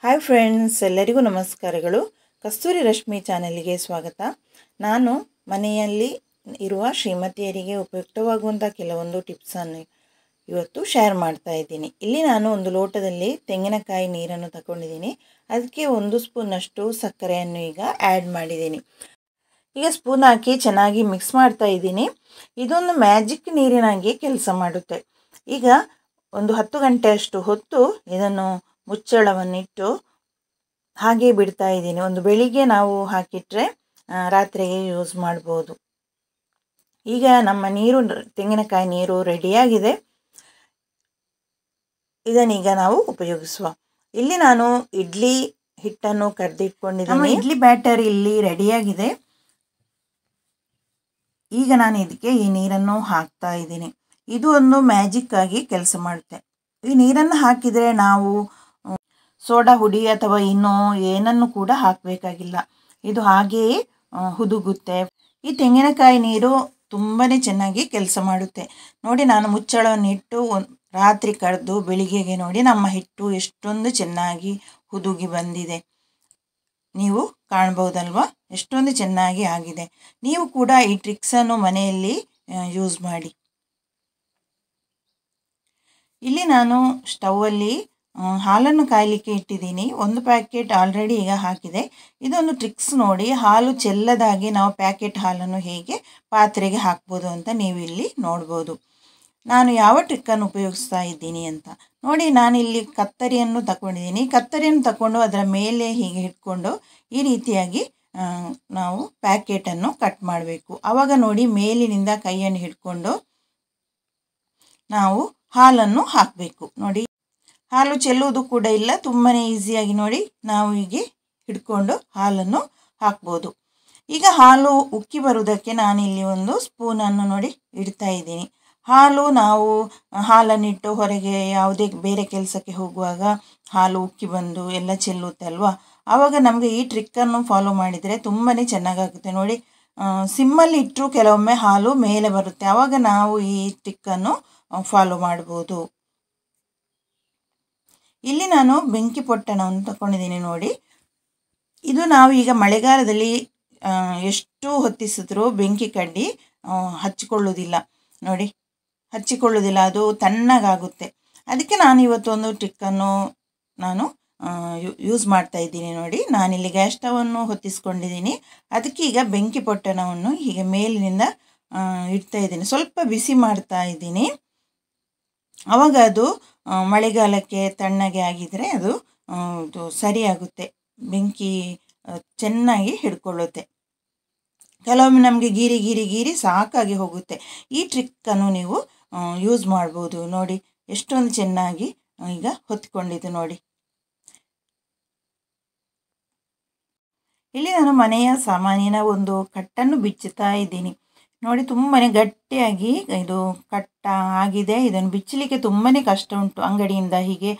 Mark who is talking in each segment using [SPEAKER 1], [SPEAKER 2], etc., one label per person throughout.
[SPEAKER 1] Hi friends, ಎಲ್ಲರಿಗೂ ನಮಸ್ಕಾರಗಳು. ಕಸ್ತೂರಿ ರಶ್ಮಿ ಚಾನೆಲ್ಗೆ ಸ್ವಾಗತ. ನಾನು ಮನೆಯಲ್ಲಿ ಇರುವ ಶ್ರೀಮತಿಯರಿಗೆ ಉಪಯುಕ್ತವಾಗುವಂಥ ಕೆಲವೊಂದು ಟಿಪ್ಸನ್ನು ಇವತ್ತು ಶೇರ್ ಮಾಡ್ತಾ ಇದ್ದೀನಿ. ಇಲ್ಲಿ ನಾನು ಒಂದು ಲೋಟದಲ್ಲಿ ತೆಂಗಿನಕಾಯಿ ನೀರನ್ನು ತಗೊಂಡಿದ್ದೀನಿ. ಅದಕ್ಕೆ 1 ಸ್ಪೂನಷ್ಟು ಸಕ್ಕರೆಯನ್ನು ಈಗ ಆ್ಯಡ್ ಮಾಡಿದ್ದೀನಿ. ಈಗ ಸ್ಪೂನ್ ಹಾಕಿ ಚೆನ್ನಾಗಿ ಮಿಕ್ಸ್ ಮಾಡ್ತಾ ಇದ್ದೀನಿ. ಇದೊಂದು ಮ್ಯಾಜಿಕ್ ನೀರಿನಾಗಿ ಕೆಲಸ ಮಾಡುತ್ತೆ. ಈಗ ಒಂದು 10 ಗಂಟೆಯಷ್ಟು ಹೊತ್ತು ಇದನ್ನು ಮುಚ್ಚಳವನ್ನಿಟ್ಟು ಹಾಗೆ ಬಿಡ್ತಾ ಇದ್ದೀನಿ. ಒಂದು ಬೆಳಿಗ್ಗೆ ನಾವು ಹಾಕಿಟ್ರೆ ರಾತ್ರಿಗೆ ಯೂಸ್ ಮಾಡ್ಬೋದು. ಈಗ ನಮ್ಮ ತೆಂಗಿನಕಾಯಿ ನೀರು ರೆಡಿಯಾಗಿದೆ. ಇದನ್ನೀಗ ನಾವು ಉಪಯೋಗಿಸುವ. ಇಲ್ಲಿ ನಾನು ಇಡ್ಲಿ ಹಿಟ್ಟನ್ನು ಕರೆದಿಟ್ಕೊಂಡಿದ್ದೀನಿ. ಇಡ್ಲಿ ಬ್ಯಾಟರ್ ಇಲ್ಲಿ ರೆಡಿಯಾಗಿದೆ. ಈಗ ನಾನು ಇದಕ್ಕೆ ಈ ನೀರನ್ನು ಹಾಕ್ತಾ ಇದ್ದೀನಿ. ಇದು ಒಂದು ಮ್ಯಾಜಿಕ್ ಆಗಿ ಕೆಲಸ ಮಾಡುತ್ತೆ. ಈ ನೀರನ್ನು ಹಾಕಿದರೆ ನಾವು ಸೋಡಾ ಹುಡಿ ಅಥವಾ ಇನ್ನೂ ಏನನ್ನು ಕೂಡ ಹಾಕಬೇಕಾಗಿಲ್ಲ. ಇದು ಹಾಗೆಯೇ ಹುದುಗುತ್ತೆ. ಈ ತೆಂಗಿನಕಾಯಿ ನೀರು ತುಂಬಾ ಚೆನ್ನಾಗಿ ಕೆಲಸ ಮಾಡುತ್ತೆ. ನೋಡಿ, ನಾನು ಮುಚ್ಚಳವನ್ನು ಇಟ್ಟು ರಾತ್ರಿ ಕರೆದು ಬೆಳಿಗ್ಗೆಗೆ ನೋಡಿ ನಮ್ಮ ಹಿಟ್ಟು ಎಷ್ಟೊಂದು ಚೆನ್ನಾಗಿ ಹುದುಗಿ ಬಂದಿದೆ. ನೀವು ಕಾಣ್ಬೋದಲ್ವಾ, ಎಷ್ಟೊಂದು ಚೆನ್ನಾಗಿ ಆಗಿದೆ. ನೀವು ಕೂಡ ಈ ಟ್ರಿಕ್ಸನ್ನು ಮನೆಯಲ್ಲಿ ಯೂಸ್ ಮಾಡಿ. ಇಲ್ಲಿ ನಾನು ಸ್ಟೌವಲ್ಲಿ ಹಾಲನ್ನು ಕಾಯಲಿಕ್ಕೆ ಇಟ್ಟಿದ್ದೀನಿ. 1 ಪ್ಯಾಕೆಟ್ ಆಲ್ರೆಡಿ ಈಗ ಹಾಕಿದೆ. ಇದೊಂದು ಟ್ರಿಕ್ಸ್ ನೋಡಿ, ಹಾಲು ಚೆಲ್ಲದಾಗಿ ನಾವು ಪ್ಯಾಕೆಟ್ ಹಾಲನ್ನು ಹೇಗೆ ಪಾತ್ರೆಗೆ ಹಾಕ್ಬೋದು ಅಂತ ನೀವು ಇಲ್ಲಿ ನೋಡ್ಬೋದು. ನಾನು ಯಾವ ಟ್ರಿಕ್ಕನ್ನು ಉಪಯೋಗಿಸ್ತಾ ಇದ್ದೀನಿ ಅಂತ ನೋಡಿ. ನಾನಿಲ್ಲಿ ಕತ್ತರಿಯನ್ನು ತಗೊಂಡಿದ್ದೀನಿ. ಕತ್ತರಿಯನ್ನು ತಗೊಂಡು ಅದರ ಮೇಲೆ ಹೀಗೆ ಇಟ್ಕೊಂಡು ಈ ರೀತಿಯಾಗಿ ನಾವು ಪ್ಯಾಕೆಟನ್ನು ಕಟ್ ಮಾಡಬೇಕು. ಆವಾಗ ನೋಡಿ, ಮೇಲಿನಿಂದ ಕೈಯನ್ನು ಹಿಡ್ಕೊಂಡು ನಾವು ಹಾಲನ್ನು ಹಾಕಬೇಕು. ನೋಡಿ, ಹಾಲು ಚೆಲ್ಲುವುದು ಕೂಡ ಇಲ್ಲ. ತುಂಬಾ ಈಸಿಯಾಗಿ ನೋಡಿ ನಾವು ಹೀಗೆ ಹಿಡ್ಕೊಂಡು ಹಾಲನ್ನು ಹಾಕ್ಬೋದು. ಈಗ ಹಾಲು ಉಕ್ಕಿ ಬರುವುದಕ್ಕೆ ನಾನಿಲ್ಲಿ 1 ಸ್ಪೂನನ್ನು ನೋಡಿ ಇಡ್ತಾ ಇದ್ದೀನಿ. ನಾವು ಹಾಲನ್ನಿಟ್ಟು ಹೊರಗೆ ಯಾವುದೇ ಬೇರೆ ಕೆಲಸಕ್ಕೆ ಹೋಗುವಾಗ ಹಾಲು ಉಕ್ಕಿ ಬಂದು ಎಲ್ಲ ಚೆಲ್ಲುತ್ತೆ ಅಲ್ವಾ. ಆವಾಗ ನಮಗೆ ಈ ಟ್ರಿಕ್ಕನ್ನು ಫಾಲೋ ಮಾಡಿದರೆ ತುಂಬಾ ಚೆನ್ನಾಗಾಗುತ್ತೆ. ನೋಡಿ, ಸಿಮ್ಮಲ್ಲಿ ಇಟ್ಟರೂ ಕೆಲವೊಮ್ಮೆ ಹಾಲು ಮೇಲೆ ಬರುತ್ತೆ. ಆವಾಗ ನಾವು ಈ ಟ್ರಿಕ್ಕನ್ನು ಫಾಲೋ ಮಾಡ್ಬೋದು. ಇಲ್ಲಿ ನಾನು ಬೆಂಕಿ ಪೊಟ್ಟಣವನ್ನು ತಗೊಂಡಿದ್ದೀನಿ. ನೋಡಿ, ಇದು ನಾವು ಈಗ ಮಳೆಗಾಲದಲ್ಲಿ ಎಷ್ಟು ಹೊತ್ತಿಸಿದ್ರೂ ಬೆಂಕಿ ಕಡ್ಡಿ ಹಚ್ಚಿಕೊಳ್ಳುವುದಿಲ್ಲ. ನೋಡಿ, ಹಚ್ಚಿಕೊಳ್ಳುವುದಿಲ್ಲ, ಅದು ತಣ್ಣಗಾಗುತ್ತೆ. ಅದಕ್ಕೆ ನಾನು ಇವತ್ತೊಂದು ಟ್ರಿಕ್ಕನ್ನು ನಾನು ಯೂಸ್ ಮಾಡ್ತಾ ಇದ್ದೀನಿ. ನೋಡಿ, ನಾನಿಲ್ಲಿ ಗ್ಯಾಸ್ ಸ್ಟವನ್ನು ಹೊತ್ತಿಸ್ಕೊಂಡಿದ್ದೀನಿ. ಅದಕ್ಕೆ ಈಗ ಬೆಂಕಿ ಪೊಟ್ಟಣವನ್ನು ಹೀಗೆ ಮೇಲಿನಿಂದ ಇಡ್ತಾ ಇದ್ದೀನಿ. ಸ್ವಲ್ಪ ಬಿಸಿ ಮಾಡ್ತಾ ಇದ್ದೀನಿ. ಆವಾಗ ಅದು ಮಳೆಗಾಲಕ್ಕೆ ತಣ್ಣಗೆ ಆಗಿದರೆ ಅದು ಸರಿಯಾಗುತ್ತೆ. ಬೆಂಕಿ ಚೆನ್ನಾಗಿ ಹಿಡ್ಕೊಳ್ಳುತ್ತೆ. ಕೆಲವೊಮ್ಮೆ ನಮಗೆ ಗೀರಿ ಸಾಕಾಗಿ ಹೋಗುತ್ತೆ. ಈ ಟ್ರಿಕ್ಕನ್ನು ನೀವು ಯೂಸ್ ಮಾಡ್ಬೋದು. ನೋಡಿ, ಎಷ್ಟೊಂದು ಚೆನ್ನಾಗಿ ಈಗ ಹೊತ್ಕೊಂಡಿದ್ದು ನೋಡಿ. ಇಲ್ಲಿ ನಾನು ಮನೆಯ ಸಾಮಾನಿನ ಒಂದು ಕಟ್ಟನ್ನು ಬಿಚ್ಚುತ್ತಾ ಇದ್ದೀನಿ. ನೋಡಿ, ತುಂಬಾ ಗಟ್ಟಿಯಾಗಿ ಇದು ಕಟ್ಟ ಆಗಿದೆ. ಇದನ್ನು ಬಿಚ್ಚಲಿಕ್ಕೆ ತುಂಬಾ ಕಷ್ಟ ಉಂಟು. ಅಂಗಡಿಯಿಂದ ಹೀಗೆ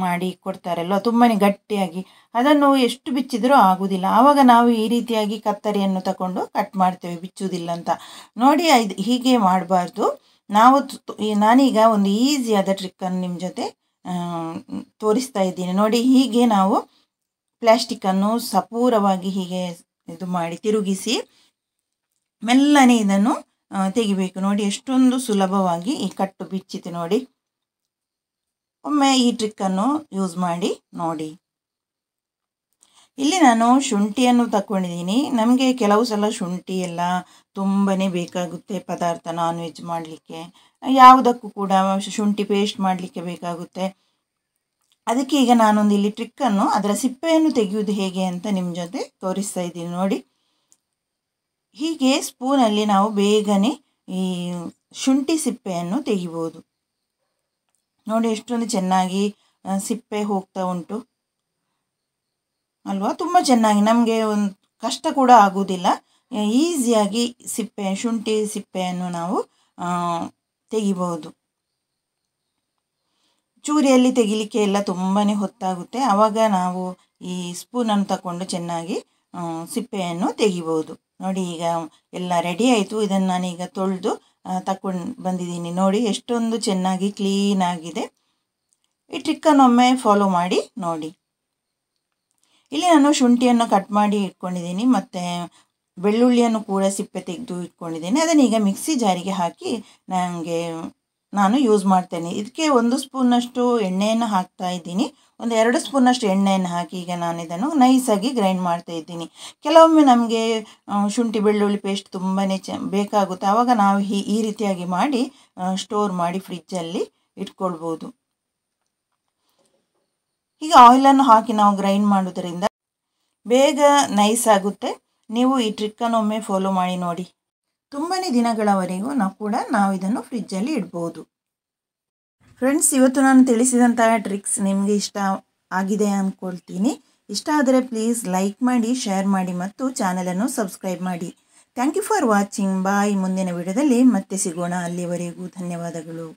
[SPEAKER 1] ಮಾಡಿ ಕೊಡ್ತಾರಲ್ವ, ತುಂಬಾ ಗಟ್ಟಿಯಾಗಿ. ಅದನ್ನು ಎಷ್ಟು ಬಿಚ್ಚಿದರೂ ಆಗುವುದಿಲ್ಲ. ಆವಾಗ ನಾವು ಈ ರೀತಿಯಾಗಿ ಕತ್ತರಿಯನ್ನು ತಗೊಂಡು ಕಟ್ ಮಾಡ್ತೇವೆ, ಬಿಚ್ಚುವುದಿಲ್ಲ ಅಂತ. ನೋಡಿ, ಹೀಗೆ ಮಾಡಬಾರ್ದು. ನಾನೀಗ ಒಂದು ಈಸಿಯಾದ ಟ್ರಿಕ್ಕನ್ನು ನಿಮ್ಮ ಜೊತೆ ತೋರಿಸ್ತಾ ಇದ್ದೀನಿ. ನೋಡಿ, ಹೀಗೆ ನಾವು ಪ್ಲಾಸ್ಟಿಕ್ಕನ್ನು ಸಪೂರವಾಗಿ ಹೀಗೆ ಇದು ಮಾಡಿ ತಿರುಗಿಸಿ ಮೆಲ್ಲನೆ ಇದನ್ನು ತೆಗಿಬೇಕು. ನೋಡಿ, ಎಷ್ಟೊಂದು ಸುಲಭವಾಗಿ ಈ ಕಟ್ಟು ಬಿಚ್ಚಿತು. ನೋಡಿ, ಒಮ್ಮೆ ಈ ಟ್ರಿಕ್ಕನ್ನು ಯೂಸ್ ಮಾಡಿ ನೋಡಿ. ಇಲ್ಲಿ ನಾನು ಶುಂಠಿಯನ್ನು ತಗೊಂಡಿದ್ದೀನಿ. ನಮಗೆ ಕೆಲವು ಸಲ ಶುಂಠಿ ಎಲ್ಲ ತುಂಬಾ ಬೇಕಾಗುತ್ತೆ ಪದಾರ್ಥ, ನಾನ್ ವೆಜ್ ಮಾಡಲಿಕ್ಕೆ, ಯಾವುದಕ್ಕೂ ಕೂಡ ಶುಂಠಿ ಪೇಸ್ಟ್ ಮಾಡಲಿಕ್ಕೆ ಬೇಕಾಗುತ್ತೆ. ಅದಕ್ಕೆ ಈಗ ನಾನೊಂದು ಇಲ್ಲಿ ಟ್ರಿಕ್ಕನ್ನು, ಅದರ ಸಿಪ್ಪೆಯನ್ನು ತೆಗೆಯುವುದು ಹೇಗೆ ಅಂತ ನಿಮ್ಮ ಜೊತೆ ತೋರಿಸ್ತಾ ಇದ್ದೀನಿ. ನೋಡಿ, ಹೀಗೆ ಸ್ಪೂನಲ್ಲಿ ನಾವು ಬೇಗನೆ ಈ ಶುಂಠಿ ಸಿಪ್ಪೆಯನ್ನು ತೆಗಿಬೋದು. ನೋಡಿ, ಎಷ್ಟೊಂದು ಚೆನ್ನಾಗಿ ಸಿಪ್ಪೆ ಹೋಗ್ತಾ ಉಂಟು ಅಲ್ವಾ. ತುಂಬ ಚೆನ್ನಾಗಿ, ನಮಗೆ ಒಂದು ಕಷ್ಟ ಕೂಡ ಆಗುವುದಿಲ್ಲ. ಈಸಿಯಾಗಿ ಶುಂಠಿ ಸಿಪ್ಪೆಯನ್ನು ನಾವು ತೆಗಿಬೋದು. ಚೂರಿಯಲ್ಲಿ ತೆಗಿಲಿಕ್ಕೆ ಎಲ್ಲ ತುಂಬಾ ಹೊತ್ತಾಗುತ್ತೆ. ಆವಾಗ ನಾವು ಈ ಸ್ಪೂನನ್ನು ತಗೊಂಡು ಚೆನ್ನಾಗಿ ಸಿಪ್ಪೆಯನ್ನು ತೆಗಿಬೋದು. ನೋಡಿ, ಈಗ ಎಲ್ಲ ರೆಡಿ ಆಯಿತು. ಇದನ್ನು ನಾನೀಗ ತೊಳೆದು ತಕೊಂಡು ಬಂದಿದ್ದೀನಿ. ನೋಡಿ, ಎಷ್ಟೊಂದು ಚೆನ್ನಾಗಿ ಕ್ಲೀನ್ ಆಗಿದೆ. ಈ ಟ್ರಿಕ್ಕನ್ನು ಒಮ್ಮೆ ಫಾಲೋ ಮಾಡಿ ನೋಡಿ. ಇಲ್ಲಿ ನಾನು ಶುಂಠಿಯನ್ನು ಕಟ್ ಮಾಡಿ ಇಟ್ಕೊಂಡಿದ್ದೀನಿ ಮತ್ತು ಬೆಳ್ಳುಳ್ಳಿಯನ್ನು ಕೂಡ ಸಿಪ್ಪೆ ತೆಗೆದು ಇಟ್ಕೊಂಡಿದ್ದೀನಿ. ಅದನ್ನು ಈಗ ಮಿಕ್ಸಿ ಜಾರಿಗೆ ಹಾಕಿ ನಾನು ಯೂಸ್ ಮಾಡ್ತೇನೆ. ಇದಕ್ಕೆ 1 ಸ್ಪೂನಷ್ಟು ಎಣ್ಣೆಯನ್ನು ಹಾಕ್ತಾ ಇದ್ದೀನಿ. ಒಂದು 2 ಸ್ಪೂನಷ್ಟು ಎಣ್ಣೆಯನ್ನು ಹಾಕಿ ಈಗ ನಾನು ಇದನ್ನು ನೈಸಾಗಿ ಗ್ರೈಂಡ್ ಮಾಡ್ತಾ ಇದ್ದೀನಿ. ಕೆಲವೊಮ್ಮೆ ನಮಗೆ ಶುಂಠಿ ಬೆಳ್ಳುಳ್ಳಿ ಪೇಸ್ಟ್ ತುಂಬಾ ಬೇಕಾಗುತ್ತೆ. ಆವಾಗ ನಾವು ಈ ರೀತಿಯಾಗಿ ಮಾಡಿ ಸ್ಟೋರ್ ಮಾಡಿ ಫ್ರಿಜ್ಜಲ್ಲಿ ಇಟ್ಕೊಳ್ಬೋದು. ಈಗ ಆಯಿಲನ್ನು ಹಾಕಿ ನಾವು ಗ್ರೈಂಡ್ ಮಾಡೋದರಿಂದ ಬೇಗ ನೈಸ್ ಆಗುತ್ತೆ. ನೀವು ಈ ಟ್ರಿಕ್ಕನ್ನು ಒಮ್ಮೆ ಫಾಲೋ ಮಾಡಿ ನೋಡಿ. ತುಂಬಾ ದಿನಗಳವರೆಗೂ ನಾವು ಇದನ್ನು ಫ್ರಿಜ್ಜಲ್ಲಿ ಇಡ್ಬೋದು. ಫ್ರೆಂಡ್ಸ್, ಇವತ್ತು ನಾನು ತಿಳಿಸಿದಂತಹ ಟ್ರಿಕ್ಸ್ ನಿಮಗೆ ಇಷ್ಟ ಆಗಿದೆ ಅಂದ್ಕೊಳ್ತೀನಿ. ಇಷ್ಟ ಆದರೆ ಪ್ಲೀಸ್ ಲೈಕ್ ಮಾಡಿ, ಶೇರ್ ಮಾಡಿ ಮತ್ತು ಚಾನಲನ್ನು ಸಬ್ಸ್ಕ್ರೈಬ್ ಮಾಡಿ. Thank you for watching. Bye. ಮುಂದಿನ ವಿಡಿಯೋದಲ್ಲಿ ಮತ್ತೆ ಸಿಗೋಣ. ಅಲ್ಲಿವರೆಗೂ ಧನ್ಯವಾದಗಳು.